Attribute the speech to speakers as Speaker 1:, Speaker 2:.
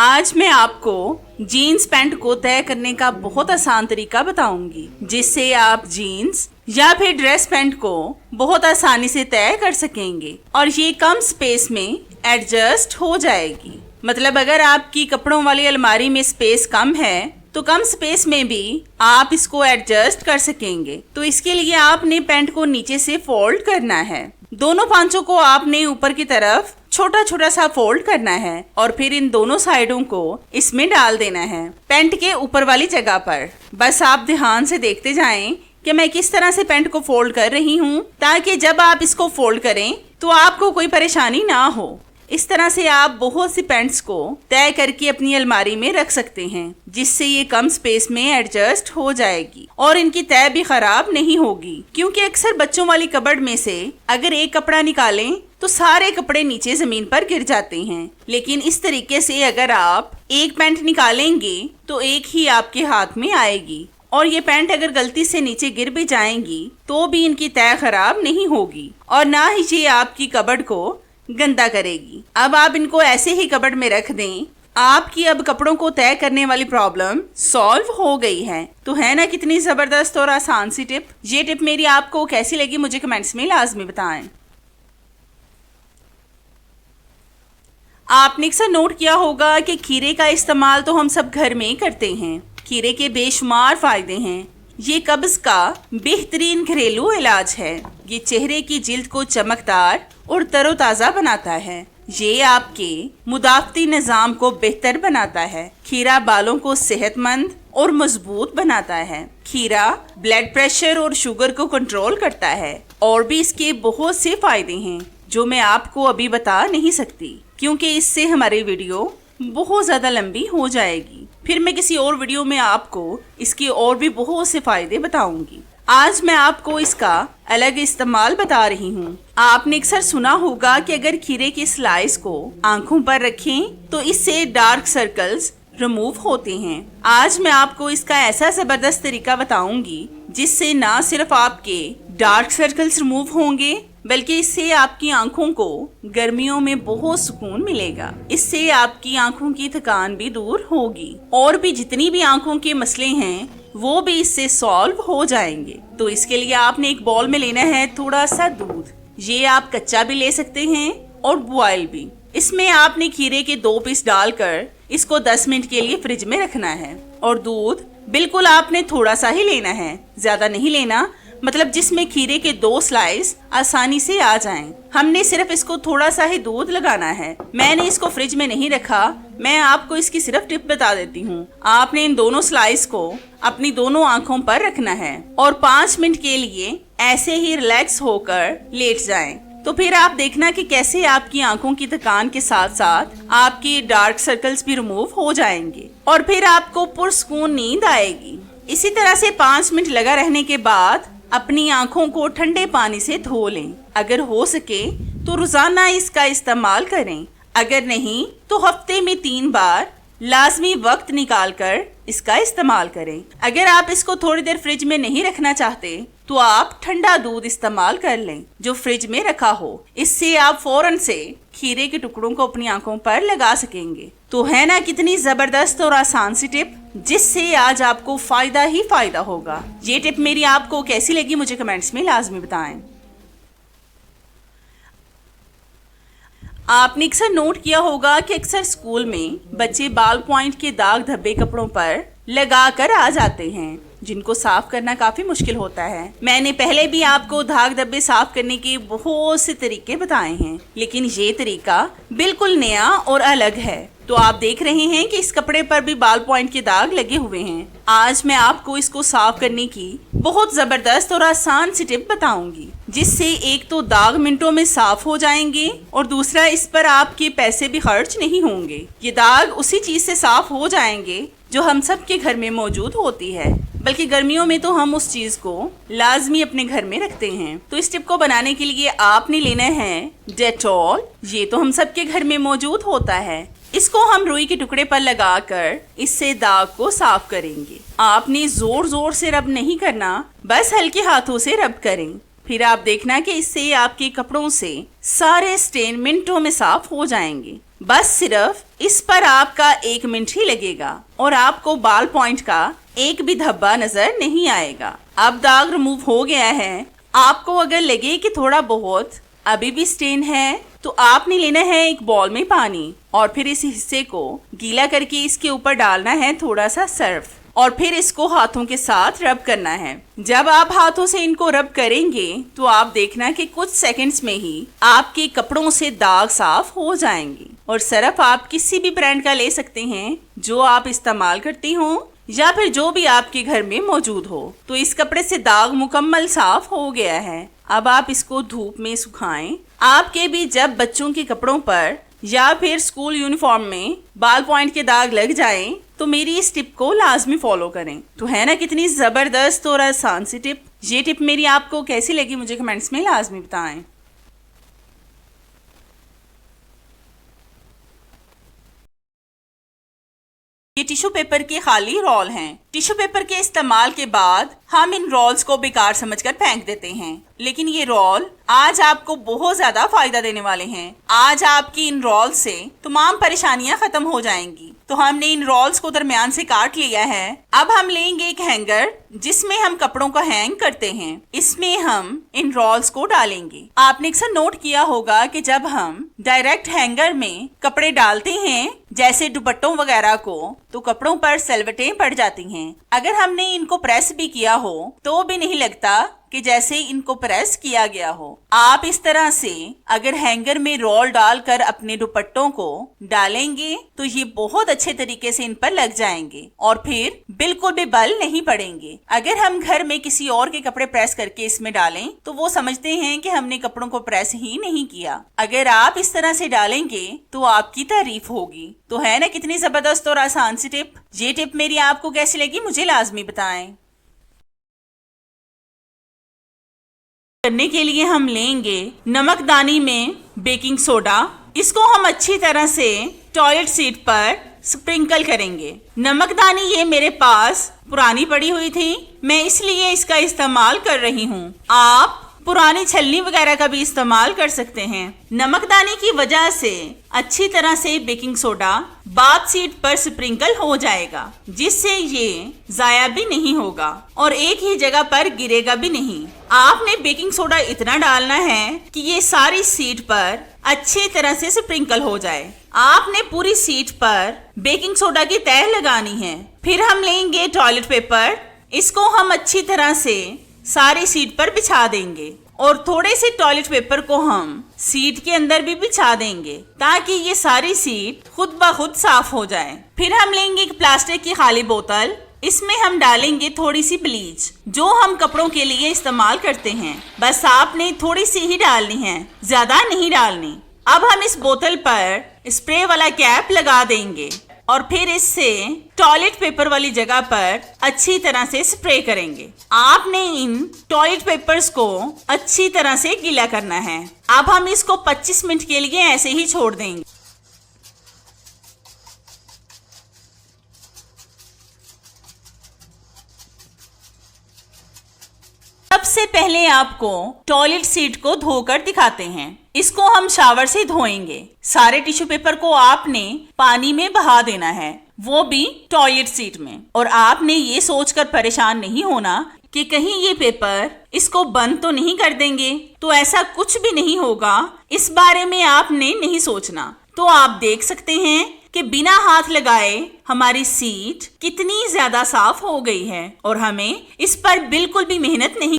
Speaker 1: आज मैं आपको जीन्स पैंट को तय करने का बहुत आसान तरीका बताऊंगी, जिससे आप जीन्स या फिर ड्रेस पैंट को बहुत आसानी से तय कर सकेंगे और ये कम स्पेस में एडजस्ट हो जाएगी। मतलब अगर आपकी कपड़ों वाली अलमारी में स्पेस कम है तो कम स्पेस में भी आप इसको एडजस्ट कर सकेंगे। तो इसके लिए आपने पैंट को नीचे से फोल्ड करना है। दोनों पांचों को आपने ऊपर की तरफ छोटा छोटा सा फोल्ड करना है और फिर इन दोनों साइडों को इसमें डाल देना है पैंट के ऊपर वाली जगह पर। बस आप ध्यान से देखते जाएं कि मैं किस तरह से पैंट को फोल्ड कर रही हूँ, ताकि जब आप इसको फोल्ड करें तो आपको कोई परेशानी ना हो। इस तरह से आप बहुत सी पैंट्स को तय करके अपनी अलमारी में रख सकते हैं, जिससे ये कम स्पेस में एडजस्ट हो जाएगी और इनकी तय भी खराब नहीं होगी। क्योंकि अक्सर बच्चों वाली कबर्ड में से अगर एक कपड़ा निकालें तो सारे कपड़े नीचे जमीन पर गिर जाते हैं, लेकिन इस तरीके से अगर आप एक पैंट निकालेंगे तो एक ही आपके हाथ में आएगी और ये पैंट अगर गलती से नीचे गिर भी जाएंगी तो भी इनकी तय खराब नहीं होगी और ना ही ये आपकी कबर्ड को गंदा करेगी। अब आप इनको ऐसे ही कबर्ड में रख दें। आपकी अब कपड़ों को तय करने वाली प्रॉब्लम सॉल्व हो गई है। तो है ना कितनी जबरदस्त और आसान सी टिप। ये टिप मेरी आपको कैसी लगी मुझे कमेंट्स में लाजमी बताएं। आपने अक्सर नोट किया होगा कि खीरे का इस्तेमाल तो हम सब घर में करते हैं। खीरे के बेशुमार फायदे हैं। ये कब्ज का बेहतरीन घरेलू इलाज है। ये चेहरे की जिल्द को चमकदार और तरोताज़ा बनाता है। ये आपके मुदाफ़ती निज़ाम को बेहतर बनाता है। खीरा बालों को सेहतमंद और मजबूत बनाता है। खीरा ब्लड प्रेशर और शुगर को कंट्रोल करता है। और भी इसके बहुत से फायदे हैं जो मैं आपको अभी बता नहीं सकती, क्योंकि इससे हमारी वीडियो बहुत ज़्यादा लंबी हो जाएगी। फिर मैं किसी और वीडियो में आपको इसके और भी बहुत से फायदे बताऊंगी। आज मैं आपको इसका अलग इस्तेमाल बता रही हूँ। आपने अक्सर सुना होगा कि अगर खीरे की स्लाइस को आंखों पर रखें तो इससे डार्क सर्कल्स रिमूव होते हैं। आज मैं आपको इसका ऐसा जबरदस्त तरीका बताऊंगी जिससे ना सिर्फ आपके डार्क सर्कल्स रिमूव होंगे, बल्कि इससे आपकी आंखों को गर्मियों में बहुत सुकून मिलेगा। इससे आपकी आंखों की थकान भी दूर होगी और भी जितनी भी आंखों के मसले हैं वो भी इससे सॉल्व हो जाएंगे। तो इसके लिए आपने एक बॉल में लेना है थोड़ा सा दूध। ये आप कच्चा भी ले सकते हैं और बॉयल भी। इसमें आपने खीरे के 2 पीस डालकर इसको 10 मिनट के लिए फ्रिज में रखना है। और दूध बिल्कुल आपने थोड़ा सा ही लेना है, ज्यादा नहीं लेना। मतलब जिसमें खीरे के 2 स्लाइस आसानी से आ जाएं। हमने सिर्फ इसको थोड़ा सा ही दूध लगाना है। मैंने इसको फ्रिज में नहीं रखा, मैं आपको इसकी सिर्फ टिप बता देती हूँ। आपने इन दोनों स्लाइस को अपनी दोनों आंखों पर रखना है और 5 मिनट के लिए ऐसे ही रिलैक्स होकर लेट जाएं। तो फिर आप देखना कि कैसे आपकी आंखों की थकान के साथ साथ आपकी डार्क सर्कल्स भी रिमूव हो जाएंगे और फिर आपको पुरसुकून नींद आएगी। इसी तरह से 5 मिनट लगा रहने के बाद अपनी आंखों को ठंडे पानी से धो लें। अगर हो सके तो रोजाना इसका इस्तेमाल करें, अगर नहीं तो हफ्ते में 3 बार लाजमी वक्त निकालकर इसका इस्तेमाल करें। अगर आप इसको थोड़ी देर फ्रिज में नहीं रखना चाहते तो आप ठंडा दूध इस्तेमाल कर लें जो फ्रिज में रखा हो। इससे आप फौरन से खीरे के टुकड़ों को अपनी आंखों पर लगा सकेंगे। तो है ना कितनी जबरदस्त और आसान सी टिप, जिससे आज आपको फायदा ही फायदा होगा। ये टिप मेरी आपको कैसी लगी मुझे कमेंट्स में लाजमी बताएं। आपने अक्सर नोट किया होगा कि अक्सर स्कूल में बच्चे बाल पॉइंट के दाग धब्बे कपड़ों पर लगा कर आ जाते हैं, जिनको साफ करना काफी मुश्किल होता है। मैंने पहले भी आपको दाग धब्बे साफ करने के बहुत से तरीके बताए हैं, लेकिन ये तरीका बिल्कुल नया और अलग है। तो आप देख रहे हैं कि इस कपड़े पर भी बाल पॉइंट के दाग लगे हुए हैं। आज मैं आपको इसको साफ करने की बहुत जबरदस्त और आसान सी टिप बताऊंगी, जिससे एक तो दाग मिनटों में साफ हो जाएंगे और दूसरा इस पर आपके पैसे भी खर्च नहीं होंगे। ये दाग उसी चीज से साफ हो जाएंगे जो हम सब के घर में मौजूद होती है, बल्कि गर्मियों में तो हम उस चीज को लाजमी अपने घर में रखते हैं। तो इस टिप को बनाने के लिए आपने लेना है डेटॉल। ये तो हम सब के घर में मौजूद होता है। इसको हम रुई के टुकड़े पर लगाकर इससे दाग को साफ करेंगे। आपने जोर जोर से रब नहीं करना, बस हल्के हाथों से रब करें। फिर आप देखना कि इससे आपके कपड़ों से सारे स्टेन मिनटों में साफ हो जाएंगे। बस सिर्फ इस पर आपका 1 मिनट ही लगेगा और आपको बाल पॉइंट का एक भी धब्बा नजर नहीं आएगा। अब दाग रिमूव हो गया है। आपको अगर लगे कि थोड़ा बहुत अभी भी स्टेन है तो आपने लेना है एक बॉल में पानी और फिर इस हिस्से को गीला करके इसके ऊपर डालना है थोड़ा सा सर्फ और फिर इसको हाथों के साथ रब करना है। जब आप हाथों से इनको रब करेंगे तो आप देखना कि कुछ सेकंड्स में ही आपके कपड़ों से दाग साफ हो जाएंगे। और सर्फ आप किसी भी ब्रांड का ले सकते हैं जो आप इस्तेमाल करती हो या फिर जो भी आपके घर में मौजूद हो। तो इस कपड़े से दाग मुकम्मल साफ हो गया है। अब आप इसको धूप में सुखाएं। आपके भी जब बच्चों के कपड़ों पर या फिर स्कूल यूनिफॉर्म में बाल पॉइंट के दाग लग जाएं तो मेरी इस टिप को लाजमी फॉलो करें। तो है ना कितनी जबरदस्त और आसान सी टिप। ये टिप मेरी आपको कैसी लगी मुझे कमेंट्स में लाजमी बताएं। ये टिश्यू पेपर के खाली रोल हैं। टिश्यू पेपर के इस्तेमाल के बाद हम इन रोल्स को बेकार समझकर फेंक देते हैं, लेकिन ये रोल आज आपको बहुत ज्यादा फायदा देने वाले हैं। आज आपकी इन रोल से तमाम परेशानियां खत्म हो जाएंगी। तो हमने इन रोल्स को दरमियान से काट लिया है। अब हम लेंगे एक हैंगर जिसमें हम कपड़ों को हैंग करते हैं। इसमें हम इन रोल्स को डालेंगे। आपने अक्सर नोट किया होगा कि जब हम डायरेक्ट हैंगर में कपड़े डालते हैं जैसे दुपट्टों वगैरह को, तो कपड़ों पर सलवटें पड़ जाती हैं। अगर हमने इनको प्रेस भी किया हो तो भी नहीं लगता कि जैसे इनको प्रेस किया गया हो। आप इस तरह से अगर हैंगर में रोल डालकर अपने दुपट्टों को डालेंगे तो ये बहुत अच्छे तरीके से इन पर लग जाएंगे और फिर बिल्कुल भी बल नहीं पड़ेंगे। अगर हम घर में किसी और के कपड़े प्रेस करके इसमें डालें तो वो समझते हैं कि हमने कपड़ों को प्रेस ही नहीं किया। अगर आप इस तरह से डालेंगे तो आपकी तारीफ होगी। तो है ना कितनी जबरदस्त और आसान सी टिप। ये टिप मेरी आपको कैसी लगी मुझे लाजमी बताएं। करने के लिए हम लेंगे नमकदानी में बेकिंग सोडा। इसको हम अच्छी तरह से टॉयलेट सीट पर स्प्रिंकल करेंगे। नमकदानी ये मेरे पास पुरानी पड़ी हुई थी, मैं इसलिए इसका इस्तेमाल कर रही हूँ। आप पुरानी छलनी वगैरह का भी इस्तेमाल कर सकते हैं। नमकदानी की वजह से अच्छी तरह से बेकिंग सोडा बाथ सीट पर स्प्रिंकल हो जाएगा, जिससे ये जाया भी नहीं होगा और एक ही जगह पर गिरेगा भी नहीं। आपने बेकिंग सोडा इतना डालना है कि ये सारी सीट पर अच्छी तरह से स्प्रिंकल हो जाए। आपने पूरी सीट पर बेकिंग सोडा की तह लगानी है। फिर हम लेंगे टॉयलेट पेपर। इसको हम अच्छी तरह से सारी सीट पर बिछा देंगे और थोड़े से टॉयलेट पेपर को हम सीट के अंदर भी बिछा देंगे ताकि ये सारी सीट खुद ब खुद साफ हो जाए। फिर हम लेंगे एक प्लास्टिक की खाली बोतल। इसमें हम डालेंगे थोड़ी सी ब्लीच जो हम कपड़ों के लिए इस्तेमाल करते हैं। बस आपने थोड़ी सी ही डालनी है, ज्यादा नहीं डालनी। अब हम इस बोतल पर स्प्रे वाला कैप लगा देंगे और फिर इससे टॉयलेट पेपर वाली जगह पर अच्छी तरह से स्प्रे करेंगे। आपने इन टॉयलेट पेपर्स को अच्छी तरह से गीला करना है। अब हम इसको 25 मिनट के लिए ऐसे ही छोड़ देंगे। सबसे पहले आपको टॉयलेट सीट को धोकर दिखाते हैं। इसको हम शावर से धोएंगे। सारे टिश्यू पेपर को आपने पानी में बहा देना है, वो भी टॉयलेट सीट में। और आपने ये सोचकर परेशान नहीं होना कि कहीं ये पेपर इसको बंद तो नहीं कर देंगे, तो ऐसा कुछ भी नहीं होगा। इस बारे में आपने नहीं सोचना। तो आप देख सकते हैं कि बिना हाथ लगाए हमारी सीट कितनी ज्यादा साफ हो गई है और हमें इस पर बिल्कुल भी मेहनत नहीं